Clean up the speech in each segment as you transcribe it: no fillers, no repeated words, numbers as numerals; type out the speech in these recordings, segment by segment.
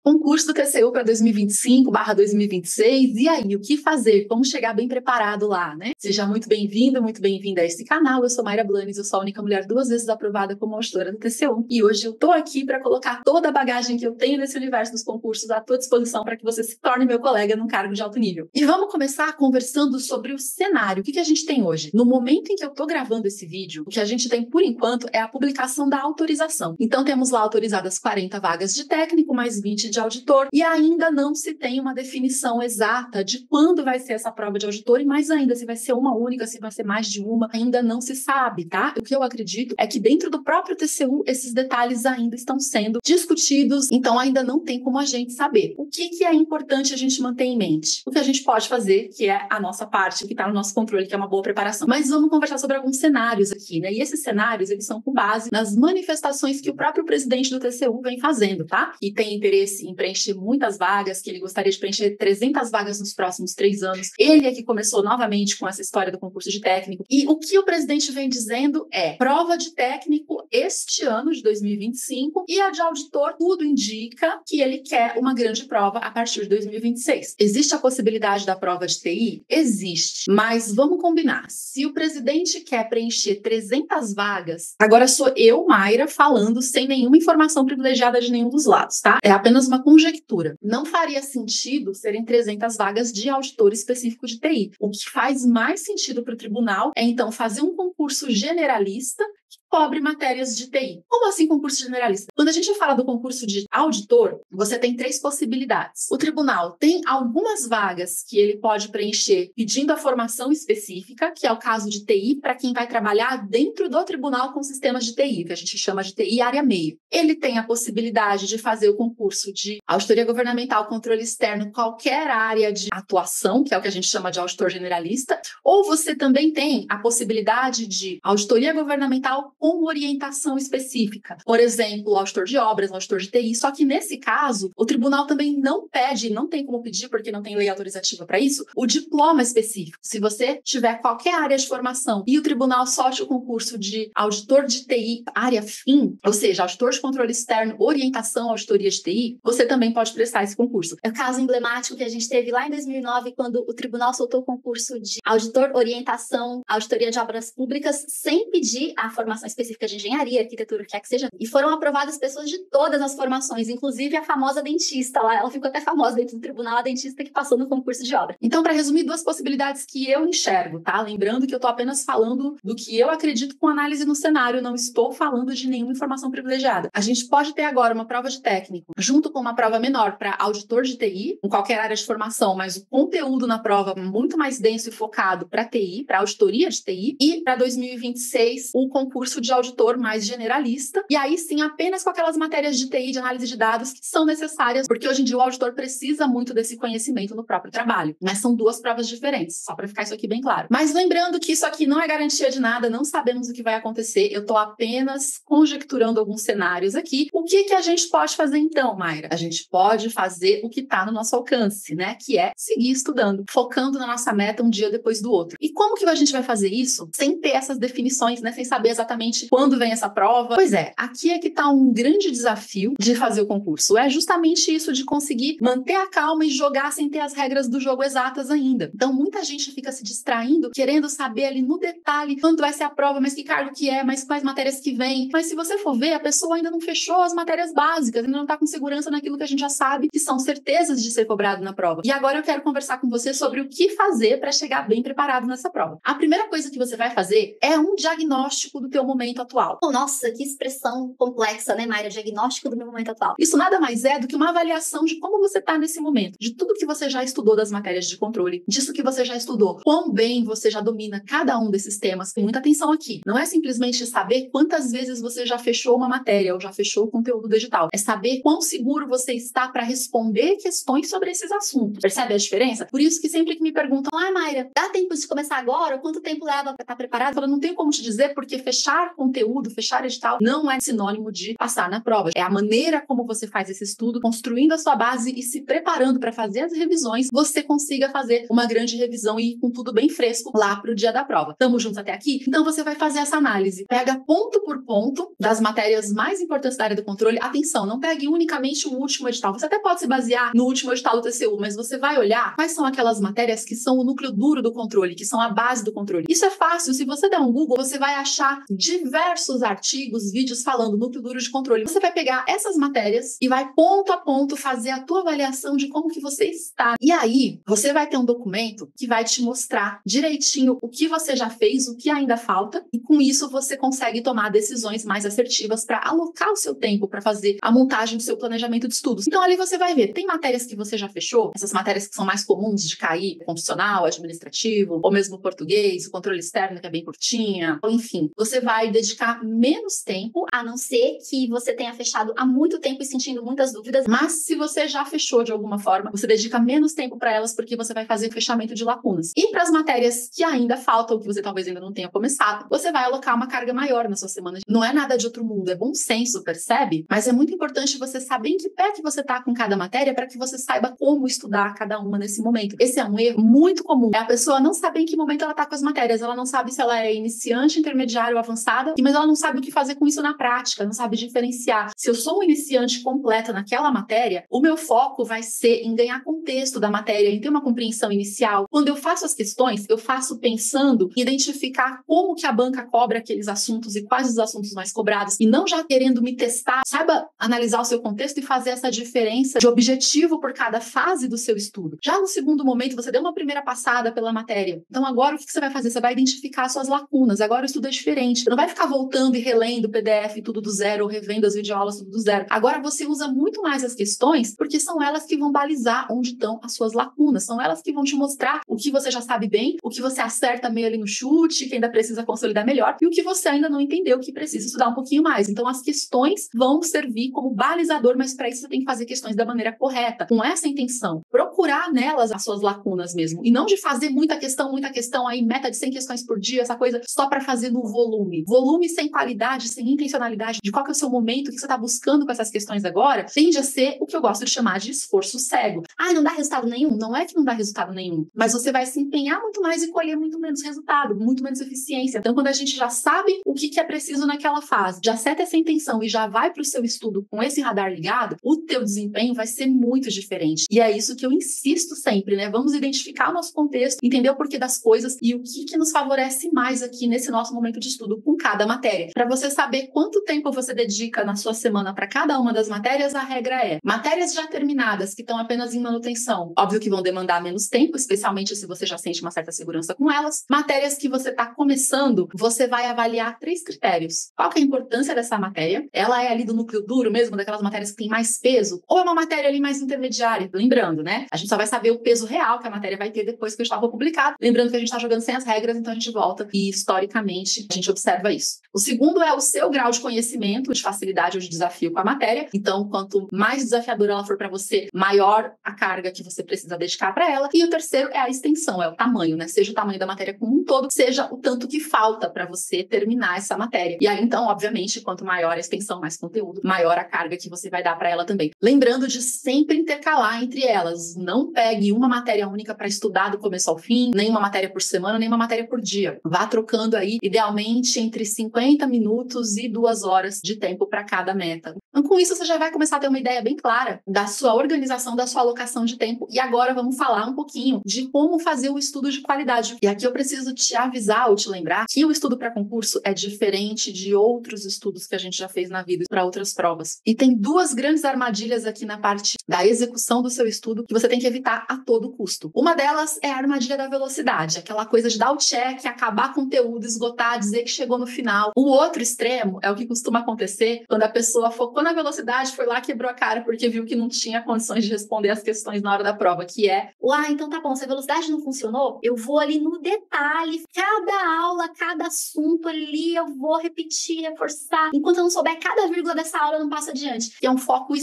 Concurso do TCU para 2025/2026, e aí, o que fazer? Como chegar bem preparado lá, né? Seja muito bem-vindo, muito bem-vinda a esse canal. Eu sou Mayra Blanes, eu sou a única mulher 2 vezes aprovada como auditora do TCU, e hoje eu tô aqui para colocar toda a bagagem que eu tenho nesse universo dos concursos à tua disposição para que você se torne meu colega num cargo de alto nível. E vamos começar conversando sobre o cenário. O que a gente tem hoje? No momento em que eu tô gravando esse vídeo, o que a gente tem, por enquanto, é a publicação da autorização. Então, temos lá autorizadas 40 vagas de técnico, mais 20 de auditor, e ainda não se tem uma definição exata de quando vai ser essa prova de auditor, e mais ainda, se vai ser uma única, se vai ser mais de uma, ainda não se sabe, tá? O que eu acredito é que dentro do próprio TCU, esses detalhes ainda estão sendo discutidos, então ainda não tem como a gente saber. O que é importante a gente manter em mente? O que a gente pode fazer, que é a nossa parte, que está no nosso controle, que é uma boa preparação. Mas vamos conversar sobre alguns cenários aqui, né? E esses cenários, eles são com base nas manifestações que o próprio presidente do TCU vem fazendo, tá? E tem interesse em preencher muitas vagas, que ele gostaria de preencher 300 vagas nos próximos 3 anos. Ele é que começou novamente com essa história do concurso de técnico. E o que o presidente vem dizendo é prova de técnico este ano de 2025 e a de auditor, tudo indica que ele quer uma grande prova a partir de 2026. Existe a possibilidade da prova de TI? Existe. Mas vamos combinar. Se o presidente quer preencher 300 vagas, agora sou eu, Mayra, falando sem nenhuma informação privilegiada de nenhum dos lados, tá? É apenas uma conjectura. Não faria sentido serem 300 vagas de auditor específico de TI. O que faz mais sentido para o tribunal é, então, fazer um concurso generalista que cobre matérias de TI. Como assim concurso generalista? Quando a gente fala do concurso de auditor, você tem 3 possibilidades. O tribunal tem algumas vagas que ele pode preencher pedindo a formação específica, que é o caso de TI, para quem vai trabalhar dentro do tribunal com sistemas de TI, que a gente chama de TI área meio. Ele tem a possibilidade de fazer o concurso de auditoria governamental, controle externo, qualquer área de atuação, que é o que a gente chama de auditor generalista, ou você também tem a possibilidade de auditoria governamental com orientação específica. Por exemplo, auditor de obras, auditor de TI, só que nesse caso, o tribunal também não pede, não tem como pedir, porque não tem lei autorizativa para isso, o diploma específico. Se você tiver qualquer área de formação e o tribunal solte o concurso de auditor de TI, área fim, ou seja, auditor de controle externo, orientação, auditoria de TI, você também pode prestar esse concurso. É o caso emblemático que a gente teve lá em 2009, quando o tribunal soltou o concurso de auditor, orientação, auditoria de obras públicas, sem pedir a formação específica de engenharia, arquitetura, o que quer que seja. E foram aprovadas pessoas de todas as formações, inclusive a famosa dentista lá. Ela ficou até famosa dentro do tribunal, a dentista que passou no concurso de obra. Então, para resumir, 2 possibilidades que eu enxergo, tá? Lembrando que eu tô apenas falando do que eu acredito com análise no cenário, não estou falando de nenhuma informação privilegiada. A gente pode ter agora uma prova de técnico, junto com uma prova menor para auditor de TI, em qualquer área de formação, mas o conteúdo na prova muito mais denso e focado para TI, para auditoria de TI, e para 2026 o concurso de auditor mais generalista, e aí sim apenas com aquelas matérias de TI, de análise de dados, que são necessárias, porque hoje em dia o auditor precisa muito desse conhecimento no próprio trabalho, mas são 2 provas diferentes, só para ficar isso aqui bem claro. Mas lembrando que isso aqui não é garantia de nada, não sabemos o que vai acontecer, eu tô apenas conjecturando alguns cenários aqui. O que a gente pode fazer então, Mayra? A gente pode fazer o que tá no nosso alcance, né? Que é seguir estudando, focando na nossa meta um dia depois do outro. E como que a gente vai fazer isso sem ter essas definições, né? Sem saber exatamente quando vem essa prova? Pois é, aqui é que tá um grande desafio de fazer o concurso. É justamente isso, de conseguir manter a calma e jogar sem ter as regras do jogo exatas ainda. Então, muita gente fica se distraindo, querendo saber ali no detalhe quando vai ser a prova, mas que cargo que é, mas quais matérias que vem. Mas se você for ver, a pessoa ainda não fechou as matérias básicas, ainda não tá com segurança naquilo que a gente já sabe, que são certezas de ser cobrado na prova. E agora eu quero conversar com você sobre o que fazer para chegar bem preparado nessa prova. A primeira coisa que você vai fazer é um diagnóstico do teu momento atual. Nossa, que expressão complexa, né, Mayra? Diagnóstico do meu momento atual. Isso nada mais é do que uma avaliação de como você está nesse momento, de tudo que você já estudou das matérias de controle, disso que você já estudou, quão bem você já domina cada um desses temas. Tem muita atenção aqui. Não é simplesmente saber quantas vezes você já fechou uma matéria ou já fechou o conteúdo do edital. É saber quão seguro você está para responder questões sobre esses assuntos. Percebe a diferença? Por isso que sempre que me perguntam, Mayra, dá tempo de começar agora? Quanto tempo leva para estar preparado? Eu não tenho como te dizer, porque fechar fechar conteúdo, fechar edital, não é sinônimo de passar na prova. É a maneira como você faz esse estudo, construindo a sua base e se preparando para fazer as revisões, você consiga fazer uma grande revisão e ir com tudo bem fresco lá para o dia da prova. Estamos juntos até aqui? Então você vai fazer essa análise. Pega ponto por ponto das matérias mais importantes da área do controle. Atenção, não pegue unicamente o último edital. Você até pode se basear no último edital do TCU, mas você vai olhar quais são aquelas matérias que são o núcleo duro do controle, que são a base do controle. Isso é fácil. Se você der um Google, você vai achar diversos artigos, vídeos falando núcleo duro de controle. Você vai pegar essas matérias e vai ponto a ponto fazer a tua avaliação de como que você está. E aí, você vai ter um documento que vai te mostrar direitinho o que você já fez, o que ainda falta, e com isso você consegue tomar decisões mais assertivas para alocar o seu tempo para fazer a montagem do seu planejamento de estudos. Então ali você vai ver, tem matérias que você já fechou, essas matérias que são mais comuns de cair, constitucional, administrativo, ou mesmo português, o controle externo que é bem curtinha, enfim, você vai dedicar menos tempo, a não ser que você tenha fechado há muito tempo e sentindo muitas dúvidas. Mas se você já fechou de alguma forma, você dedica menos tempo para elas porque você vai fazer fechamento de lacunas. E para as matérias que ainda faltam, que você talvez ainda não tenha começado, você vai alocar uma carga maior na sua semana. Não é nada de outro mundo, é bom senso, percebe? Mas é muito importante você saber em que pé que você está com cada matéria para que você saiba como estudar cada uma nesse momento. Esse é um erro muito comum. É a pessoa não saber em que momento ela está com as matérias. Ela não sabe se ela é iniciante, intermediária ou avançada, mas ela não sabe o que fazer com isso na prática, não sabe diferenciar. Se eu sou um iniciante completa naquela matéria, o meu foco vai ser em ganhar contexto da matéria, em ter uma compreensão inicial. Quando eu faço as questões, eu faço pensando em identificar como que a banca cobra aqueles assuntos e quais os assuntos mais cobrados, e não já querendo me testar. Saiba analisar o seu contexto e fazer essa diferença de objetivo por cada fase do seu estudo. Já no segundo momento, você deu uma primeira passada pela matéria. Então agora o que você vai fazer? Você vai identificar as suas lacunas. Agora o estudo é diferente. Você não vai ficar voltando e relendo o PDF tudo do zero, ou revendo as videoaulas tudo do zero. Agora você usa muito mais as questões, porque são elas que vão balizar onde estão as suas lacunas. São elas que vão te mostrar o que você já sabe bem, o que você acerta meio ali no chute, que ainda precisa consolidar melhor, e o que você ainda não entendeu, que precisa estudar um pouquinho mais. Então as questões vão servir como balizador, mas para isso você tem que fazer questões da maneira correta, com essa intenção. Procurar nelas as suas lacunas mesmo, e não de fazer muita questão, aí meta de 100 questões por dia, essa coisa só para fazer no volume. Volume sem qualidade, sem intencionalidade, de qual que é o seu momento, o que você está buscando com essas questões agora, tende a ser o que eu gosto de chamar de esforço cego. Ah, não dá resultado nenhum? Não é que não dá resultado nenhum, mas você vai se empenhar muito mais e colher muito menos resultado, muito menos eficiência. Então, quando a gente já sabe o que é preciso naquela fase, já seta essa intenção e já vai para o seu estudo com esse radar ligado, o teu desempenho vai ser muito diferente. E é isso que eu insisto sempre, né? Vamos identificar o nosso contexto, entender o porquê das coisas e o que nos favorece mais aqui nesse nosso momento de estudo com cada matéria. Para você saber quanto tempo você dedica na sua semana para cada uma das matérias, a regra é: matérias já terminadas, que estão apenas em manutenção, óbvio que vão demandar menos tempo, especialmente se você já sente uma certa segurança com elas. Matérias que você está começando, você vai avaliar 3 critérios. Qual que é a importância dessa matéria? Ela é ali do núcleo duro mesmo, daquelas matérias que tem mais peso? Ou é uma matéria ali mais intermediária? Lembrando, né? A gente só vai saber o peso real que a matéria vai ter depois que o edital for publicado. Lembrando que a gente está jogando sem as regras, então a gente volta e, historicamente, a gente observa isso. O segundo é o seu grau de conhecimento, de facilidade ou de desafio com a matéria. Então, quanto mais desafiadora ela for para você, maior a carga que você precisa dedicar para ela. E o terceiro é a extensão, é o tamanho, né? Seja o tamanho da matéria como um todo, seja o tanto que falta para você terminar essa matéria. E aí, então, obviamente, quanto maior a extensão, mais conteúdo, maior a carga que você vai dar para ela também. Lembrando de sempre intercalar entre elas. Não pegue uma matéria única para estudar do começo ao fim, nem uma matéria por semana, nem uma matéria por dia. Vá trocando aí, idealmente, entre 50 minutos e 2 horas de tempo para cada meta. Então, com isso, você já vai começar a ter uma ideia bem clara da sua organização, da sua alocação de tempo. E agora vamos falar um pouquinho de como fazer o estudo de qualidade. E aqui eu preciso te avisar ou te lembrar que o estudo para concurso é diferente de outros estudos que a gente já fez na vida para outras provas. E tem 2 grandes armadilhas aqui na parte da execução do seu estudo que você tem que evitar a todo custo. Uma delas é a armadilha da velocidade, aquela coisa de dar o check, acabar conteúdo, esgotar, dizer que chegou no final. O outro extremo é o que costuma acontecer quando a pessoa focou na velocidade, foi lá, quebrou a cara porque viu que não tinha condições de responder as questões na hora da prova, que é: então tá bom, se a velocidade não funcionou, eu vou ali no detalhe, cada aula, cada assunto ali, eu vou repetir, reforçar. Enquanto eu não souber cada vírgula dessa aula, eu não passo adiante. que é um foco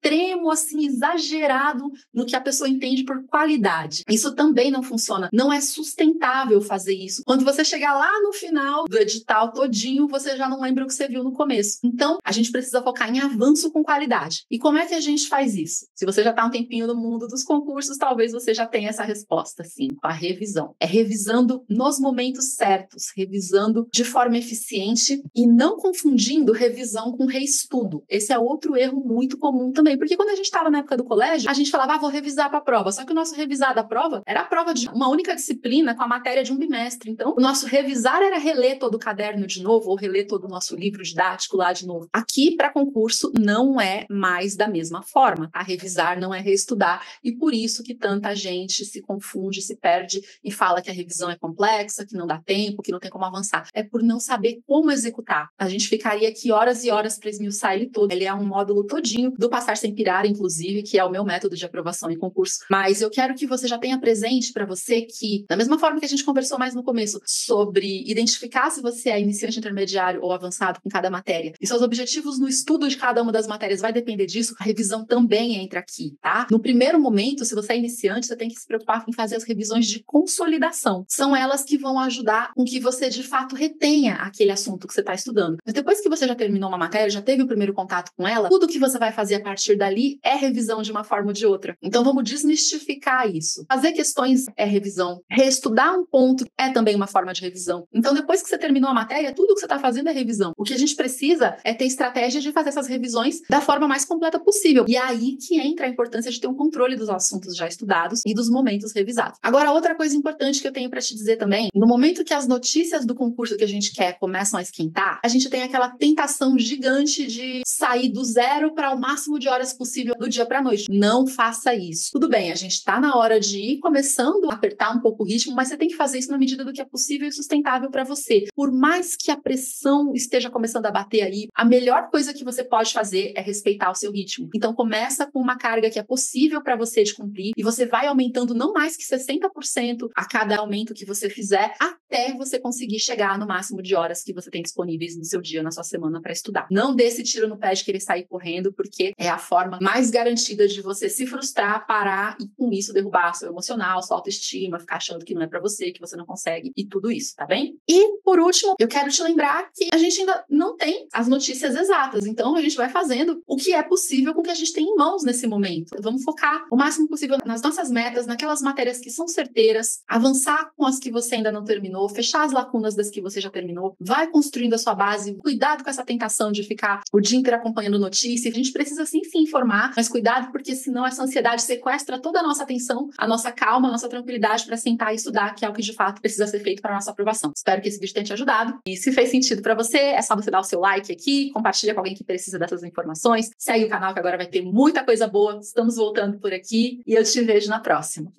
extremo, assim, exagerado no que a pessoa entende por qualidade. Isso também não funciona. Não é sustentável fazer isso. Quando você chegar lá no final do edital todinho, você já não lembra o que você viu no começo. Então, a gente precisa focar em avanço com qualidade. E como é que a gente faz isso? Se você já está um tempinho no mundo dos concursos, talvez você já tenha essa resposta, sim, com a revisão. É revisando nos momentos certos, revisando de forma eficiente e não confundindo revisão com reestudo. Esse é outro erro muito comum também, porque quando a gente estava na época do colégio, a gente falava, vou revisar para a prova. Só que o nosso revisar da prova era a prova de uma única disciplina com a matéria de um bimestre. Então, o nosso revisar era reler todo o caderno de novo ou reler todo o nosso livro didático lá de novo. Aqui, para concurso, não é mais da mesma forma. A revisar não é reestudar e por isso que tanta gente se confunde, se perde e fala que a revisão é complexa, que não dá tempo, que não tem como avançar. É por não saber como executar. A gente ficaria aqui horas e horas para esmiuçar ele todo. Ele é um módulo todinho do Passar Sem Pirar, inclusive, que é o meu método de aprovação em concurso. Mas eu quero que você já tenha presente para você que, da mesma forma que a gente conversou mais no começo, sobre identificar se você é iniciante, intermediário ou avançado com cada matéria, e seus objetivos no estudo de cada uma das matérias vai depender disso, a revisão também entra aqui, tá? No primeiro momento, se você é iniciante, você tem que se preocupar em fazer as revisões de consolidação. São elas que vão ajudar com que você, de fato, retenha aquele assunto que você está estudando. Mas depois que você já terminou uma matéria, já teve o primeiro contato com ela, tudo que você vai fazer a partir dali é revisão de uma forma ou de outra. Então, vamos desmistificar isso. Fazer questões é revisão. Reestudar um ponto é também uma forma de revisão. Então, depois que você terminou a matéria, tudo que você está fazendo é revisão. O que a gente precisa é ter estratégia de fazer essas revisões da forma mais completa possível. E é aí que entra a importância de ter um controle dos assuntos já estudados e dos momentos revisados. Agora, outra coisa importante que eu tenho para te dizer também, no momento que as notícias do concurso que a gente quer começam a esquentar, a gente tem aquela tentação gigante de sair do zero para o máximo de horas possível do dia para a noite. Não faça isso. Tudo bem, a gente está na hora de ir começando a apertar um pouco o ritmo, mas você tem que fazer isso na medida do que é possível e sustentável para você. Por mais que a pressão esteja começando a bater aí, a melhor coisa que você pode fazer é respeitar o seu ritmo. Então começa com uma carga que é possível para você de cumprir e você vai aumentando não mais que 60% a cada aumento que você fizer, até você conseguir chegar no máximo de horas que você tem disponíveis no seu dia, na sua semana para estudar. Não dê esse tiro no pé de querer sair correndo, porque é a forma mais garantida de você se frustrar, parar e com isso derrubar seu emocional, sua autoestima, ficar achando que não é para você, que você não consegue e tudo isso, tá bem? E por último, eu quero te lembrar que a gente ainda não tem as notícias exatas, então a gente vai fazendo o que é possível com o que a gente tem em mãos nesse momento. Vamos focar o máximo possível nas nossas metas, naquelas matérias que são certeiras, avançar com as que você ainda não terminou, fechar as lacunas das que você já terminou, vai construindo a sua base, cuidado com essa tentação de ficar o dia inteiro acompanhando notícias. A gente precisa sim se informar, mas cuidado porque senão essa ansiedade sequestra toda a nossa atenção, a nossa calma, a nossa tranquilidade para sentar e estudar, que é o que de fato precisa ser feito para a nossa aprovação. Espero que esse vídeo tenha te ajudado e se fez sentido para você, é só você dar o seu like aqui, compartilha com alguém que precisa dessas informações, segue o canal que agora vai ter muita coisa boa, estamos voltando por aqui e eu te vejo na próxima.